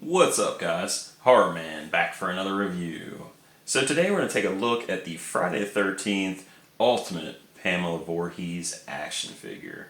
What's up, guys? Horror Man back for another review. So today we're going to take a look at the Friday the 13th Ultimate Pamela Voorhees action figure.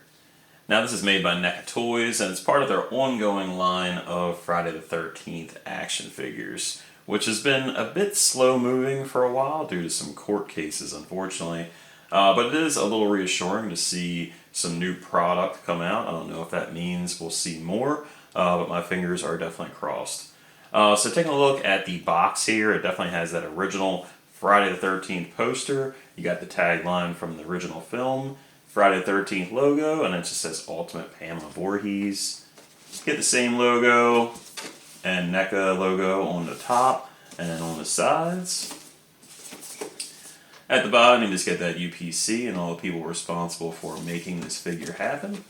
Now this is made by NECA Toys and it's part of their ongoing line of Friday the 13th action figures, which has been a bit slow moving for a while due to some court cases, unfortunately. But it is a little reassuring to see some new product come out. I don't know if that means we'll see more, but my fingers are definitely crossed. So taking a look at the box here, it definitely has that original Friday the 13th poster. You got the tagline from the original film, Friday the 13th logo, and it just says Ultimate Pamela Voorhees. Get the same logo and NECA logo on the top and then on the sides. At the bottom, you just get that UPC and all the people responsible for making this figure happen.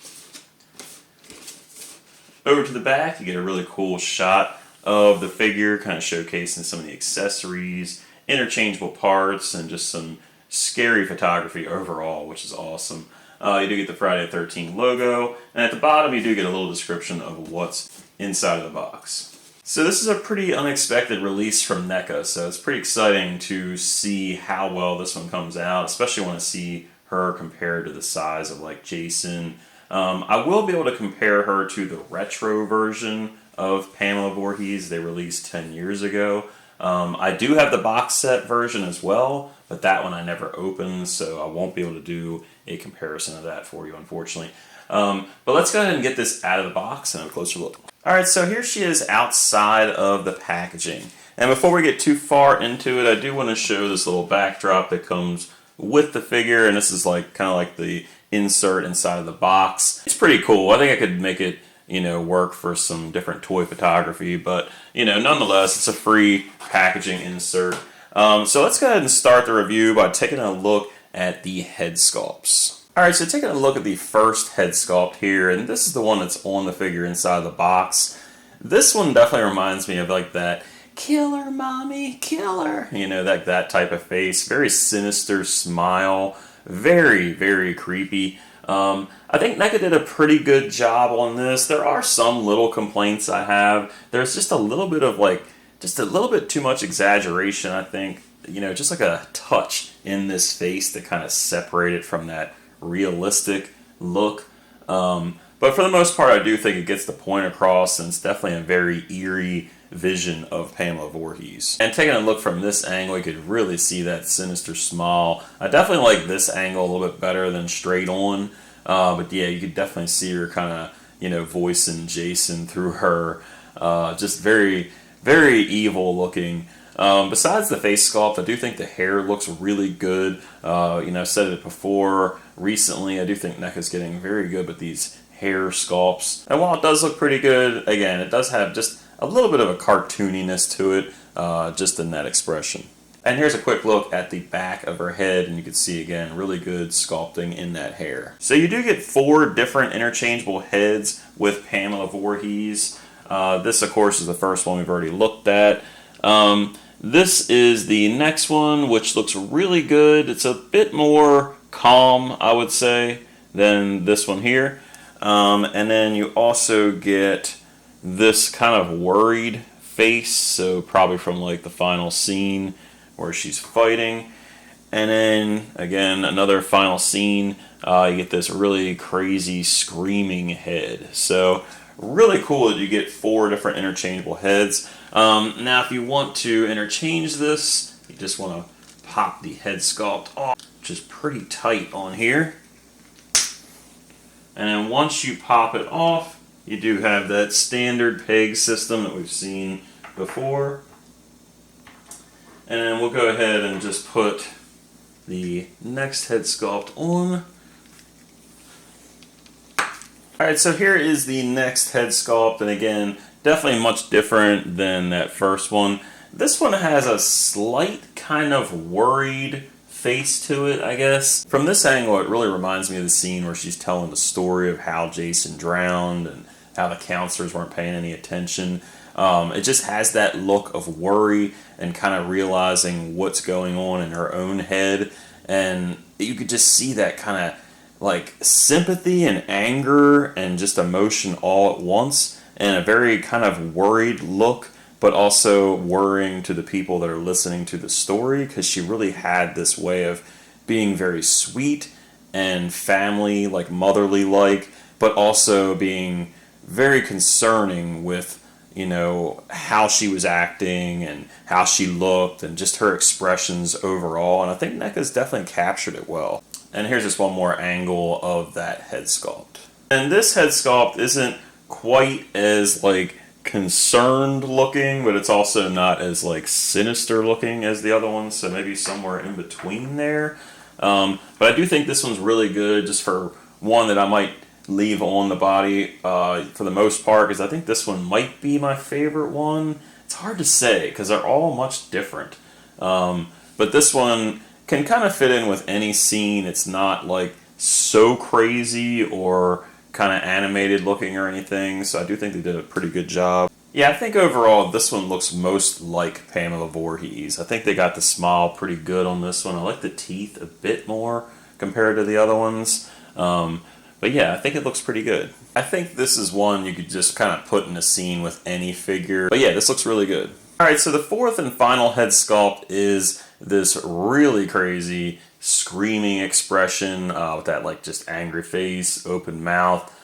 Over to the back, you get a really cool shot of the figure, kind of showcasing some of the accessories, interchangeable parts, and just some scary photography overall, which is awesome. You do get the Friday the 13th logo, and at the bottom you do get a little description of what's inside of the box. So this is a pretty unexpected release from NECA, so it's pretty exciting to see how well this one comes out, especially when I see her compared to the size of like Jason. I will be able to compare her to the retro version of Pamela Voorhees they released 10 years ago. I do have the box set version as well, but that one I never opened, so I won't be able to do a comparison of that for you, unfortunately. But let's go ahead and get this out of the box and have a closer look. Alright, so here she is outside of the packaging. And before we get too far into it, I do want to show this little backdrop that comes with the figure, and this is like kind of like the insert inside of the box. It's pretty cool. I think I could make it, work for some different toy photography, but, nonetheless, it's a free packaging insert. So let's go ahead and start the review by taking a look at the head sculpts. Alright, so taking a look at the first head sculpt here, and this is the one that's on the figure inside the box. This one definitely reminds me of like that killer mommy, killer, that type of face. Very sinister smile, very, very creepy. I think NECA did a pretty good job on this. There are some little complaints I have. There's just a little bit of just a little bit too much exaggeration, I think. Just like a touch in this face to kind of separate it from that realistic look. But for the most part, I do think it gets the point across, and it's definitely a very eerie vision of Pamela Voorhees. And taking a look from this angle, you could really see that sinister smile. I definitely like this angle a little bit better than straight on. But yeah, you could definitely see her kind of, voicing Jason through her. Just very, very evil looking. Besides the face sculpt, I do think the hair looks really good. I've said it before recently, I do think NECA's getting very good with these hair sculpts. And while it does look pretty good, again, it does have just a little bit of a cartooniness to it, just in that expression. And here's a quick look at the back of her head, and you can see again, really good sculpting in that hair. So you do get 4 different interchangeable heads with Pamela Voorhees. This, of course, is the first one we've already looked at. This is the next one, which looks really good. It's a bit more calm, I would say, than this one here. And then you also get this kind of worried face, so probably from like the final scene where she's fighting. And then, again, another final scene, you get this really crazy screaming head. So really cool that you get 4 different interchangeable heads. Now, if you want to interchange this, you just want to pop the head sculpt off, which is pretty tight on here. And then once you pop it off, you do have that standard peg system that we've seen before. And then we'll go ahead and just put the next head sculpt on. Alright, so here is the next head sculpt, and again, definitely much different than that first one. This one has a slight kind of worried face to it, I guess. From this angle, it really reminds me of the scene where she's telling the story of how Jason drowned and how the counselors weren't paying any attention. It just has that look of worry and kind of realizing what's going on in her own head, and you could just see that kind of like sympathy and anger and just emotion all at once. and a very kind of worried look, but also worrying to the people that are listening to the story, because she really had this way of being very sweet and family, like motherly like, but also being very concerning with, you know, how she was acting and how she looked and just her expressions overall. And I think NECA's definitely captured it well. And here's just one more angle of that head sculpt. And this head sculpt isn't quite as like concerned looking, but it's also not as like sinister looking as the other ones, so maybe somewhere in between there. But I do think this one's really good, just for one that I might leave on the body for the most part, because I think this one might be my favorite one. It's hard to say because they're all much different, but this one can kind of fit in with any scene. It's not like so crazy or kind of animated looking or anything, so I do think they did a pretty good job. Yeah, I think overall this one looks most like Pamela Voorhees. I think they got the smile pretty good on this one. I like the teeth a bit more compared to the other ones. But yeah, I think it looks pretty good. I think this is one you could just kind of put in a scene with any figure. But yeah, this looks really good. Alright, so the fourth and final head sculpt is this really crazy screaming expression with that like just angry face, open mouth.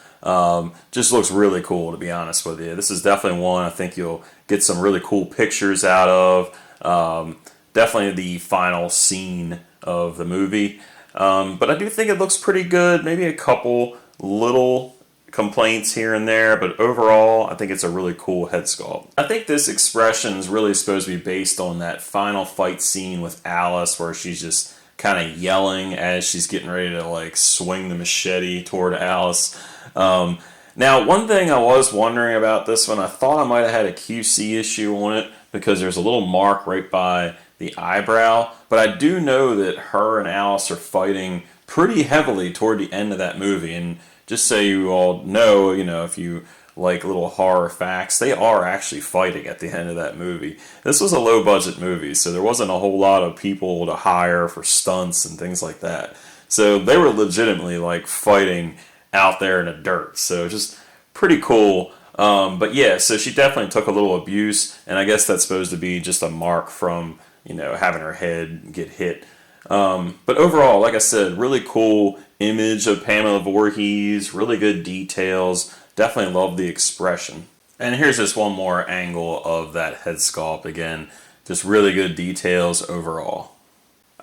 Just looks really cool, to be honest with you. This is definitely one I think you'll get some really cool pictures out of. Definitely the final scene of the movie. But I do think it looks pretty good. Maybe a couple little complaints here and there, but overall I think it's a really cool head sculpt. I think this expression is really supposed to be based on that final fight scene with Alice, where she's just kind of yelling as she's getting ready to like swing the machete toward Alice. Now, one thing I was wondering about this one, I thought I might have had a QC issue on it because there's a little mark right by the eyebrow, but I do know that her and Alice are fighting pretty heavily toward the end of that movie. And just so you all know, if you like little horror facts, they are actually fighting at the end of that movie. This was a low budget movie, so there wasn't a whole lot of people to hire for stunts and things like that. So they were legitimately like fighting out there in the dirt. So just pretty cool. But yeah, so she definitely took a little abuse, and I guess that's supposed to be just a mark from, having her head get hit. But overall, like I said, really cool image of Pamela Voorhees, really good details. Definitely love the expression. And here's just one more angle of that head sculpt. Again, just really good details overall.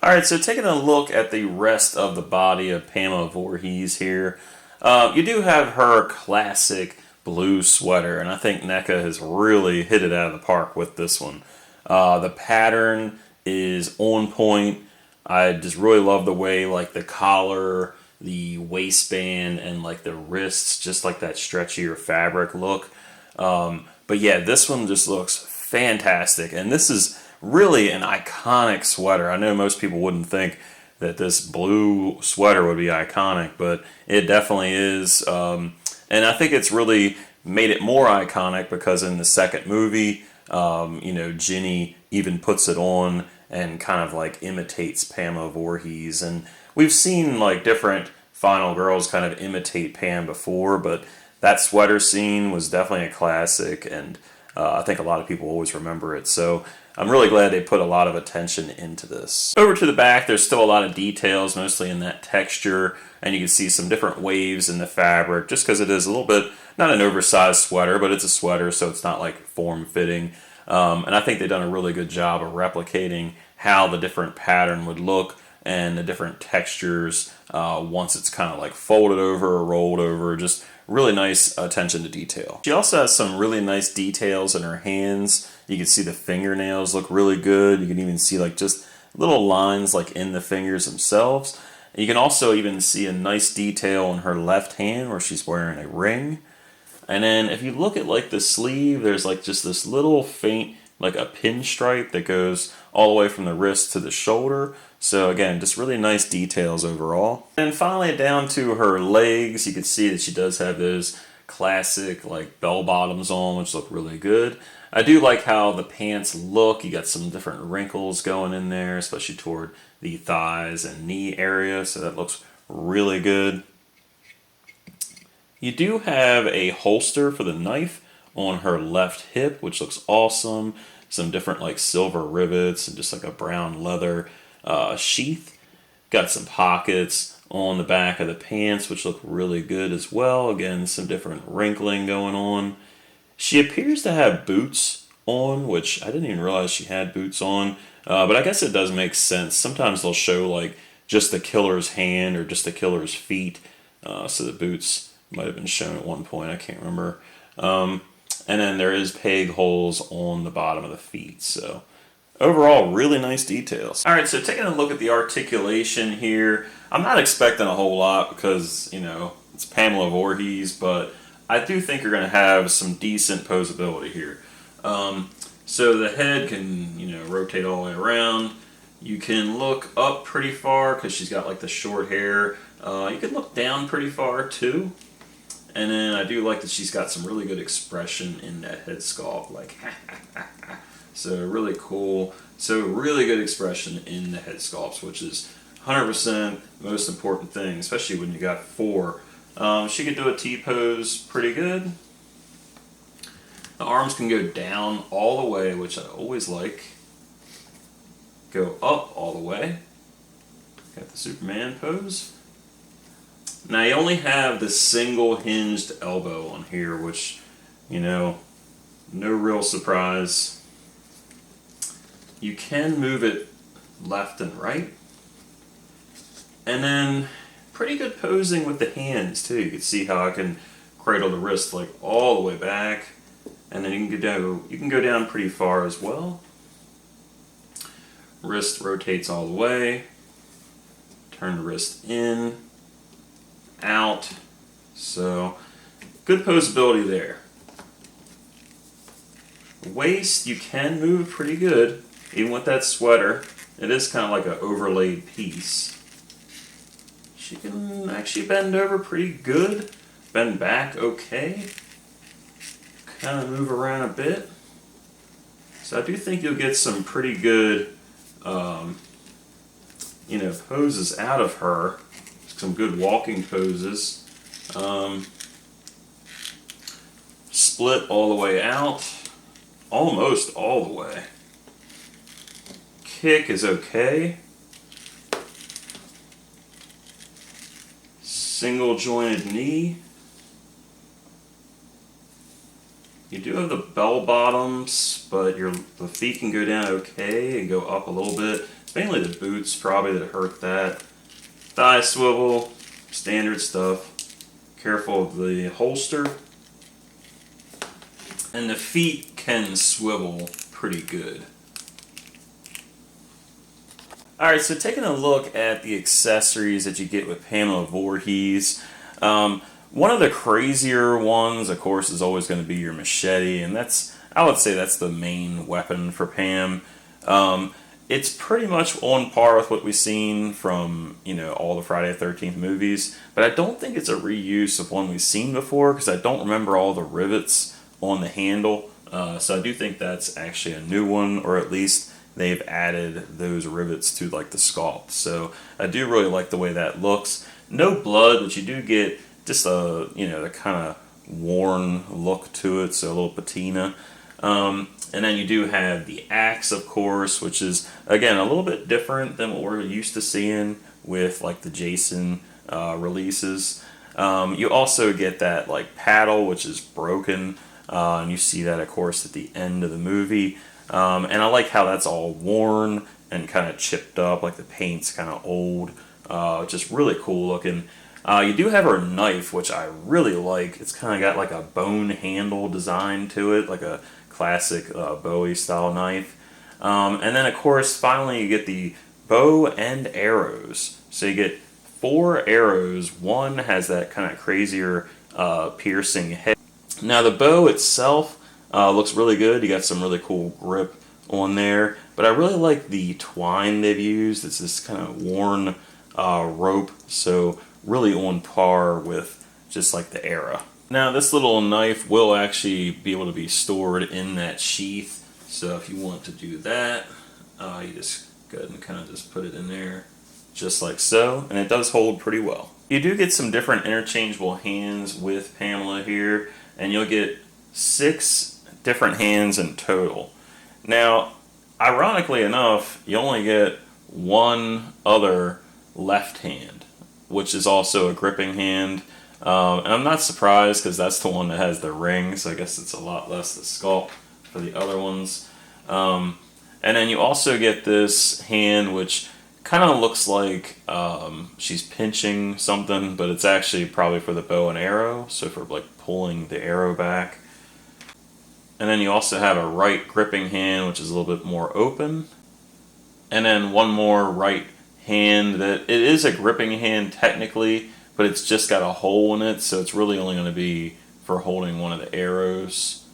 Alright, so taking a look at the rest of the body of Pamela Voorhees here, you do have her classic blue sweater, and I think NECA has really hit it out of the park with this one. The pattern is on point. I just really love the way like the collar, the waistband, and like the wrists, just like that stretchier fabric look. But yeah, this one just looks fantastic, and this is really an iconic sweater. I know most people wouldn't think that this blue sweater would be iconic, but it definitely is. And I think it's really made it more iconic because in the second movie, Ginny even puts it on and kind of like imitates Pamela Voorhees. And we've seen like different final girls kind of imitate Pam before, but that sweater scene was definitely a classic, and I think a lot of people always remember it. So I'm really glad they put a lot of attention into this. Over to the back, there's still a lot of details, mostly in that texture, and you can see some different waves in the fabric, just because it is a little bit, not an oversized sweater, but it's a sweater, so it's not like form-fitting. And I think they've done a really good job of replicating how the different pattern would look and the different textures once it's kind of like folded over or rolled over. Just really nice attention to detail. She also has some really nice details in her hands. You can see the fingernails look really good. You can even see like just little lines like in the fingers themselves. And you can also even see a nice detail in her left hand where she's wearing a ring. And then if you look at like the sleeve, there's like just this little faint, like a pinstripe that goes all the way from the wrist to the shoulder. So again, just really nice details overall. And finally down to her legs, you can see that she does have those classic like bell bottoms on, which look really good. I do like how the pants look. You got some different wrinkles going in there, especially toward the thighs and knee area, so that looks really good. You do have a holster for the knife on her left hip, which looks awesome. Some different like silver rivets and just like a brown leather sheath. Got some pockets on the back of the pants, which look really good as well. Again, some different wrinkling going on. She appears to have boots on, which I didn't even realize she had boots on. But I guess it does make sense. Sometimes they'll show like just the killer's hand or just the killer's feet. So the boots might have been shown at one point. I can't remember. And then there is peg holes on the bottom of the feet. So overall, really nice details. All right, so taking a look at the articulation here, I'm not expecting a whole lot because, you know, it's Pamela Voorhees, but I do think you're going to have some decent poseability here. So the head can, you know, rotate all the way around. You can look up pretty far because she's got like the short hair. You can look down pretty far too. And then I do like that she's got some really good expression in that head sculpt, like so really cool. So really good expression in the head sculpts, which is 100% the most important thing, especially when you got 4. She could do a T-pose pretty good. The arms can go down all the way, which I always like. Go up all the way. Got the Superman pose. Now you only have the single hinged elbow on here, which, you know, no real surprise. You can move it left and right. And then pretty good posing with the hands too. You can see how I can cradle the wrist like all the way back. And then you can go down pretty far as well. Wrist rotates all the way. Turn the wrist in, out. So good posability there. Waist you can move pretty good, even with that sweater. It is kind of like an overlaid piece. She can actually bend over pretty good, bend back okay, kind of move around a bit. So I do think you'll get some pretty good you know, poses out of her. Some good walking poses. Split all the way out, almost all the way. Kick is okay. Single jointed knee. You do have the bell bottoms, but the feet can go down okay and go up a little bit. It's mainly the boots probably that hurt that. Thigh swivel, standard stuff. Careful of the holster. And the feet can swivel pretty good. Alright, so taking a look at the accessories that you get with Pamela Voorhees. One of the crazier ones, of course, is always going to be your machete, and I would say that's the main weapon for Pam. It's pretty much on par with what we've seen from, you know, all the Friday the 13th movies, but I don't think it's a reuse of one we've seen before because I don't remember all the rivets on the handle. So I do think that's actually a new one, or at least they've added those rivets to like the sculpt. So I do really like the way that looks. No blood, but you do get just a, you know, the kind of worn look to it, so a little patina. And then you do have the axe, of course, which is, again, a little bit different than what we're used to seeing with like the Jason releases. You also get that like paddle, which is broken, and you see that, of course, at the end of the movie. And I like how that's all worn and kind of chipped up, like the paint's kind of old, just really cool looking. You do have her knife, which I really like. It's kind of got like a bone handle design to it, like a classic Bowie style knife. And then of course finally you get the bow and arrows. So you get 4 arrows. One has that kind of crazier piercing head. Now the bow itself looks really good. You got some really cool grip on there. But I really like the twine they've used. It's this kind of worn rope. So really on par with just like the era. Now this little knife will actually be able to be stored in that sheath, so if you want to do that, you just go ahead and kind of just put it in there just like so, and it does hold pretty well. You do get some different interchangeable hands with Pamela here, and you'll get 6 different hands in total. Now, ironically enough, you only get one other left hand, which is also a gripping hand. And I'm not surprised because that's the one that has the ring, so I guess it's a lot less to sculpt for the other ones. And then you also get this hand which kind of looks like she's pinching something, but it's actually probably for the bow and arrow, so for like pulling the arrow back. And then you also have a right gripping hand, which is a little bit more open. And then one more right hand that it is a gripping hand technically, but it's just got a hole in it, so it's really only going to be for holding one of the arrows.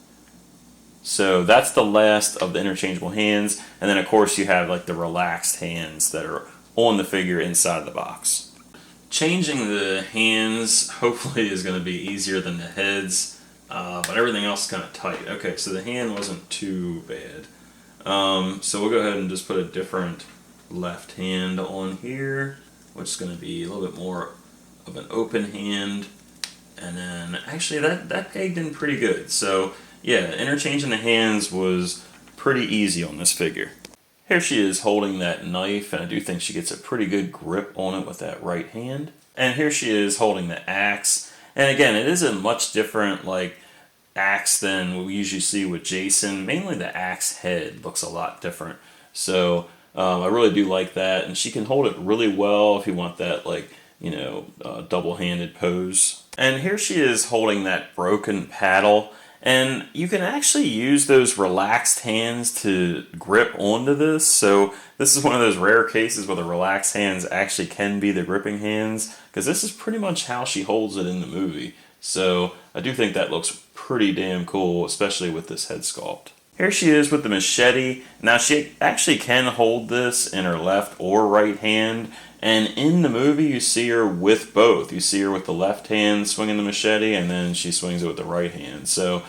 So that's the last of the interchangeable hands. And then of course you have like the relaxed hands that are on the figure inside the box. Changing the hands hopefully is going to be easier than the heads, but everything else is kind of tight. Okay, so the hand wasn't too bad. So we'll go ahead and just put a different left hand on here, which is going to be a little bit more of an open hand. And then actually that pegged in pretty good. So yeah, interchanging the hands was pretty easy on this figure. Here she is holding that knife, and I do think she gets a pretty good grip on it with that right hand. And here she is holding the axe. And again, it isn't much different like axe than we usually see with Jason. Mainly the axe head looks a lot different. So I really do like that. And she can hold it really well if you want that like, you know, double-handed pose. And here she is holding that broken paddle. And you can actually use those relaxed hands to grip onto this. So this is one of those rare cases where the relaxed hands actually can be the gripping hands, because this is pretty much how she holds it in the movie. So I do think that looks pretty damn cool, especially with this head sculpt. Here she is with the machete. Now she actually can hold this in her left or right hand. And in the movie, you see her with both. You see her with the left hand swinging the machete, and then she swings it with the right hand. So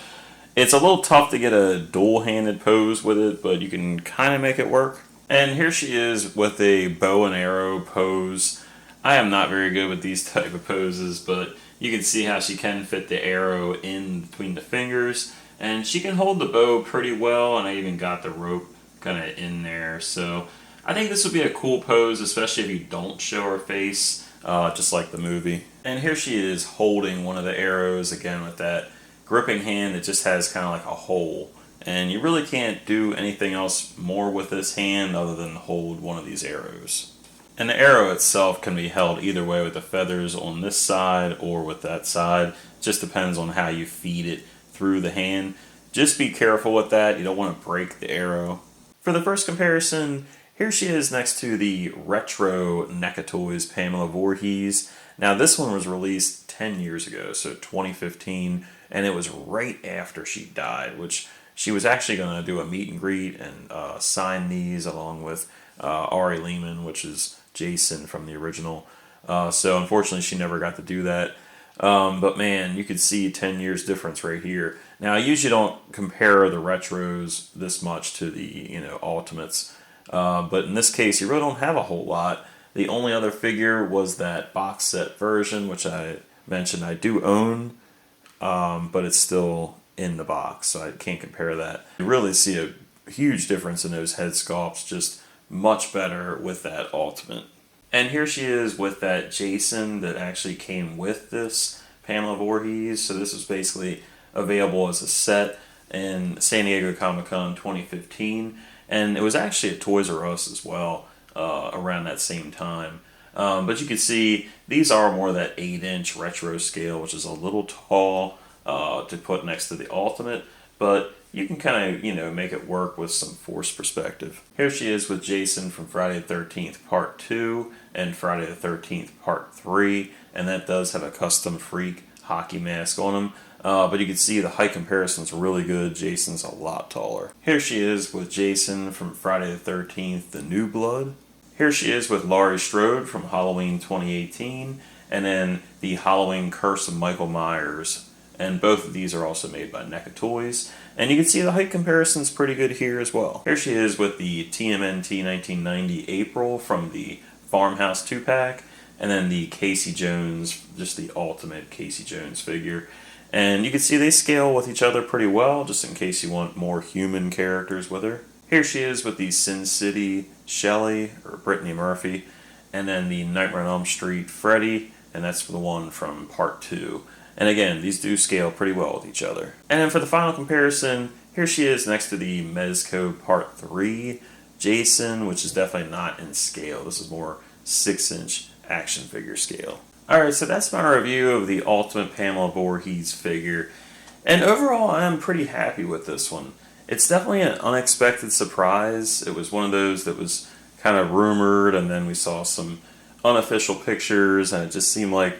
it's a little tough to get a dual-handed pose with it, but you can kind of make it work. And here she is with a bow and arrow pose. I am not very good with these type of poses, but you can see how she can fit the arrow in between the fingers. And she can hold the bow pretty well, and I even got the rope kind of in there. So I think this would be a cool pose, especially if you don't show her face, just like the movie. And here she is holding one of the arrows, again with that gripping hand that just has kind of like a hole. And you really can't do anything else more with this hand other than hold one of these arrows. And the arrow itself can be held either way with the feathers on this side or with that side. It just depends on how you feed it through the hand. Just be careful with that. You don't want to break the arrow. For the first comparison, here she is next to the retro NECA Toys Pamela Voorhees. Now this one was released 10 years ago, so 2015, and it was right after she died, which she was actually going to do a meet and greet and sign these along with Ari Lehman, which is Jason from the original. So unfortunately she never got to do that. But man, you could see 10 years difference right here. Now I usually don't compare the retros this much to the, you know, Ultimates. But in this case, you really don't have a whole lot. The only other figure was that box set version, which I mentioned I do own, but it's still in the box, so I can't compare that. You really see a huge difference in those head sculpts, just much better with that Ultimate. And here she is with that Jason that actually came with this Pamela Voorhees. So this was basically available as a set in San Diego Comic-Con 2015. And it was actually at Toys R Us as well around that same time. But you can see these are more that 8-inch retro scale, which is a little tall to put next to the Ultimate. But you can kind of, you know, make it work with some force perspective. Here she is with Jason from Friday the 13th Part 2 and Friday the 13th Part 3. And that does have a custom Freak hockey mask on him. But you can see the height comparison is really good. Jason's a lot taller. Here she is with Jason from Friday the 13th, The New Blood. Here she is with Laurie Strode from Halloween 2018. And then the Halloween Curse of Michael Myers. And both of these are also made by NECA Toys. And you can see the height comparison is pretty good here as well. Here she is with the TMNT 1990 April from the Farmhouse 2-pack. And then the Casey Jones, just the Ultimate Casey Jones figure. And you can see they scale with each other pretty well, just in case you want more human characters with her. Here she is with the Sin City Shelley, or Brittany Murphy, and then the Nightmare on Elm Street Freddy, and that's the one from part 2. And again, these do scale pretty well with each other. And then for the final comparison, here she is next to the Mezco Part 3 Jason, which is definitely not in scale. This is more 6-inch action figure scale. Alright, so that's my review of the Ultimate Pamela Voorhees figure. And overall, I'm pretty happy with this one. It's definitely an unexpected surprise. It was one of those that was kind of rumored, and then we saw some unofficial pictures, and it just seemed like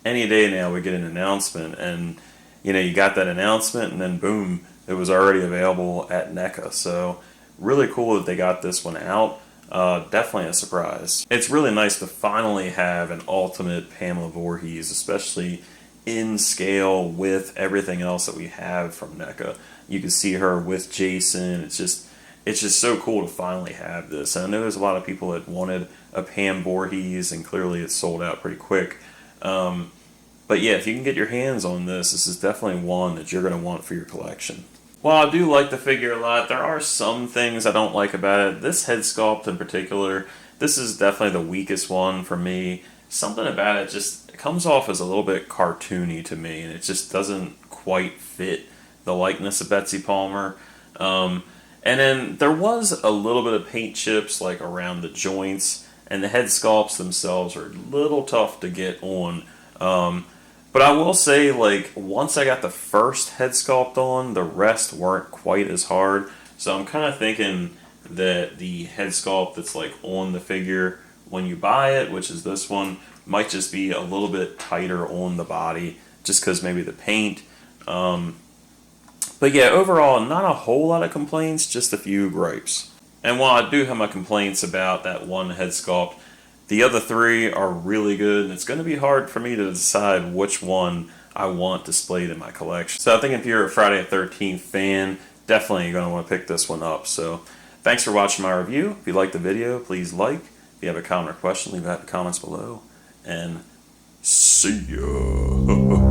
any day now we get an announcement, and you know, you got that announcement, and then boom, it was already available at NECA. So really cool that they got this one out. Definitely a surprise. It's really nice to finally have an Ultimate Pamela Voorhees, especially in scale with everything else that we have from NECA. You can see her with Jason. It's just so cool to finally have this. And I know there's a lot of people that wanted a Pam Voorhees, and clearly it's sold out pretty quick. But yeah, if you can get your hands on this, this is definitely one that you're going to want for your collection. While I do like the figure a lot, there are some things I don't like about it. This head sculpt in particular, this is definitely the weakest one for me. Something about it just comes off as a little bit cartoony to me, and it just doesn't quite fit the likeness of Betsy Palmer. And then there was a little bit of paint chips like around the joints, and the head sculpts themselves are a little tough to get on. But I will say, like, once I got the first head sculpt on, the rest weren't quite as hard. So I'm kind of thinking that the head sculpt that's like on the figure when you buy it, which is this one, might just be a little bit tighter on the body, just because maybe the paint. But yeah, overall, not a whole lot of complaints, just a few gripes. And while I do have my complaints about that one head sculpt, the other 3 are really good, and it's going to be hard for me to decide which one I want displayed in my collection. So I think if you're a Friday the 13th fan, definitely going to want to pick this one up. So thanks for watching my review. If you liked the video, please like. If you have a comment or question, leave that in the comments below. And see ya!